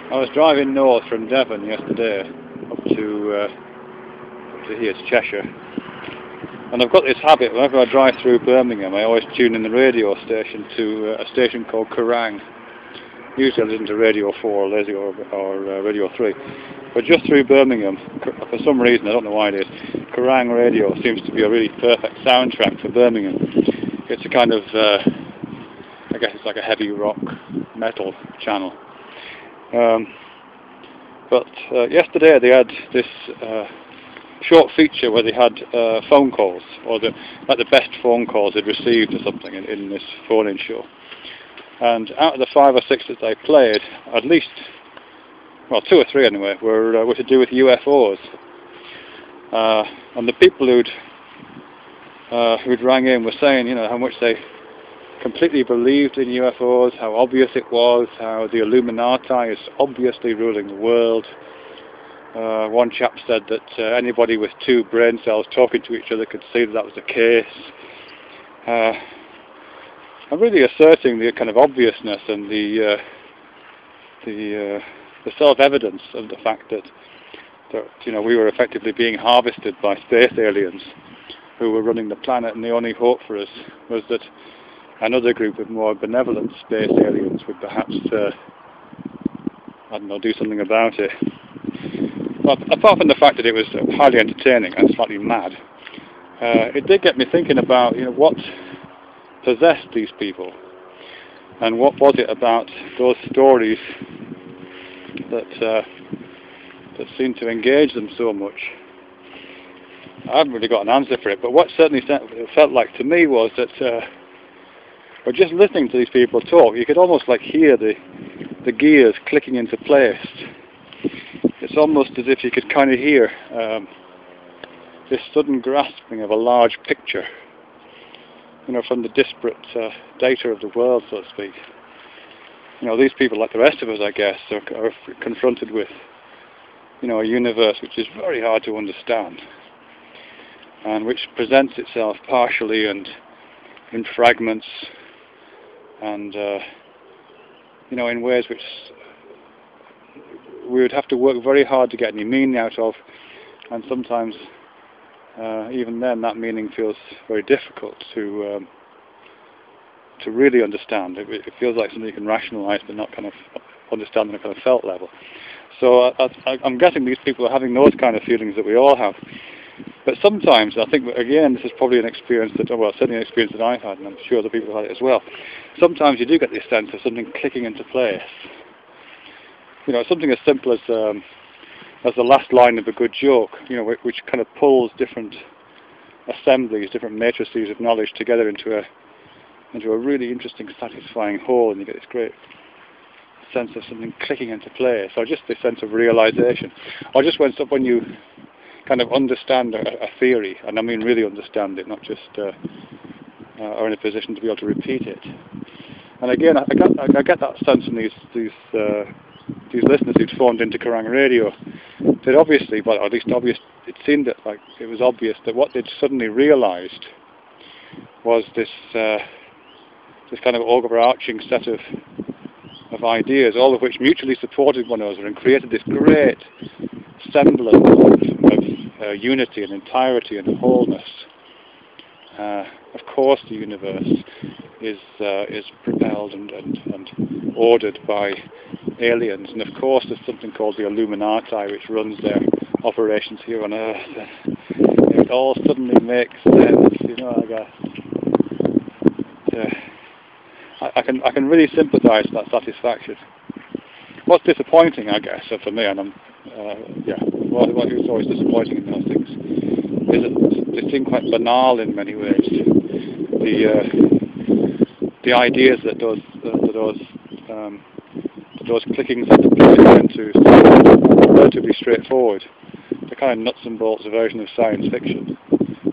I was driving north from Devon yesterday up to here to Cheshire, and I've got this habit. Whenever I drive through Birmingham, I always tune in the radio station to a station called Kerrang. Usually I listen to Radio 4 or Radio 3, but just through Birmingham, for some reason, I don't know why it is, Kerrang radio seems to be a really perfect soundtrack for Birmingham. It's a kind of, I guess it's like a heavy rock metal channel. But yesterday they had this short feature where they had phone calls, or like the best phone calls they'd received or something in this phone-in show. And out of the 5 or 6 that they played, at least, well, 2 or 3 anyway, were to do with UFOs. And the people who'd rang in were saying, you know, how much they completely believed in UFOs, how obvious it was, how the illuminati is obviously ruling the world. One chap said that anybody with 2 brain cells talking to each other could see that was the case. I'm really asserting the kind of obviousness and the self-evidence of the fact that you know, we were effectively being harvested by space aliens who were running the planet, and the only hope for us was that another group of more benevolent space aliens would perhaps, I don't know, do something about it. But apart from the fact that it was highly entertaining and slightly mad, it did get me thinking about, you know, what possessed these people, and what was it about those stories that seemed to engage them so much. I haven't really got an answer for it, but what certainly felt like to me was that by just listening to these people talk, you could almost like hear the gears clicking into place. It's almost as if you could kind of hear this sudden grasping of a large picture, you know, from the disparate data of the world, so to speak. You know, these people, like the rest of us, I guess, are confronted with, you know, a universe which is very hard to understand, and which presents itself partially and in fragments, and you know, in ways which we would have to work very hard to get any meaning out of, and sometimes even then that meaning feels very difficult to really understand. It feels like something you can rationalize but not kind of understand on a kind of felt level. So I'm guessing these people are having those kind of feelings that we all have. But sometimes, I think, again, this is probably an experience that, well, certainly an experience that I've had, and I'm sure other people have had it as well. Sometimes you do get this sense of something clicking into place. You know, something as simple as the last line of a good joke, you know, which kind of pulls different assemblies, different matrices of knowledge together into a really interesting, satisfying whole, and you get this great sense of something clicking into place, or just this sense of realization, or just when you kind of understand a theory, and I mean really understand it, not just are in a position to be able to repeat it. And again, I get that sense from these listeners who'd phoned into Kerrang radio. That obviously, well, at least obvious, it seemed that like it was obvious that what they'd suddenly realised was this kind of overarching set of ideas, all of which mutually supported one another and created this great semblance of unity and entirety and wholeness. Of course, the universe is propelled and ordered by aliens, and of course, there's something called the Illuminati, which runs their operations here on Earth. It all suddenly makes sense, you know. I can really sympathise with that satisfaction. What's disappointing, I guess, for me, and what is always disappointing in those things, is that they seem quite banal in many ways. The ideas that those clickings into place into relatively straightforward. They're kind of nuts and bolts version of science fiction.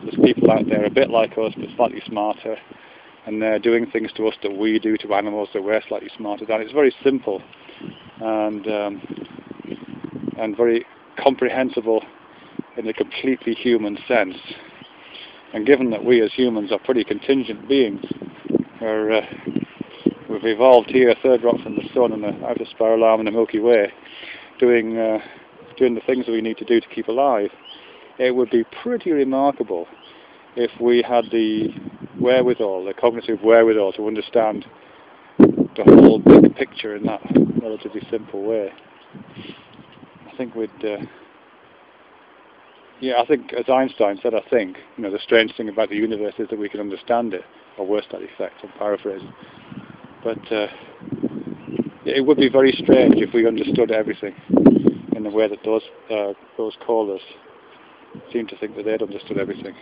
There's people out there a bit like us, but slightly smarter, and they're doing things to us that we do to animals that we're slightly smarter than. It's very simple and very comprehensible in a completely human sense. And given that we as humans are pretty contingent beings, we've evolved here, a third rock from the sun and the outer spiral arm in the Milky Way, doing the things that we need to do to keep alive, it would be pretty remarkable if we had the wherewithal, the cognitive wherewithal to understand the whole big picture in that relatively simple way. I think we'd, I think as Einstein said, the strange thing about the universe is that we can understand it, or worse that effect, I'm paraphrasing. But it would be very strange if we understood everything in the way that those callers seem to think that they'd understood everything.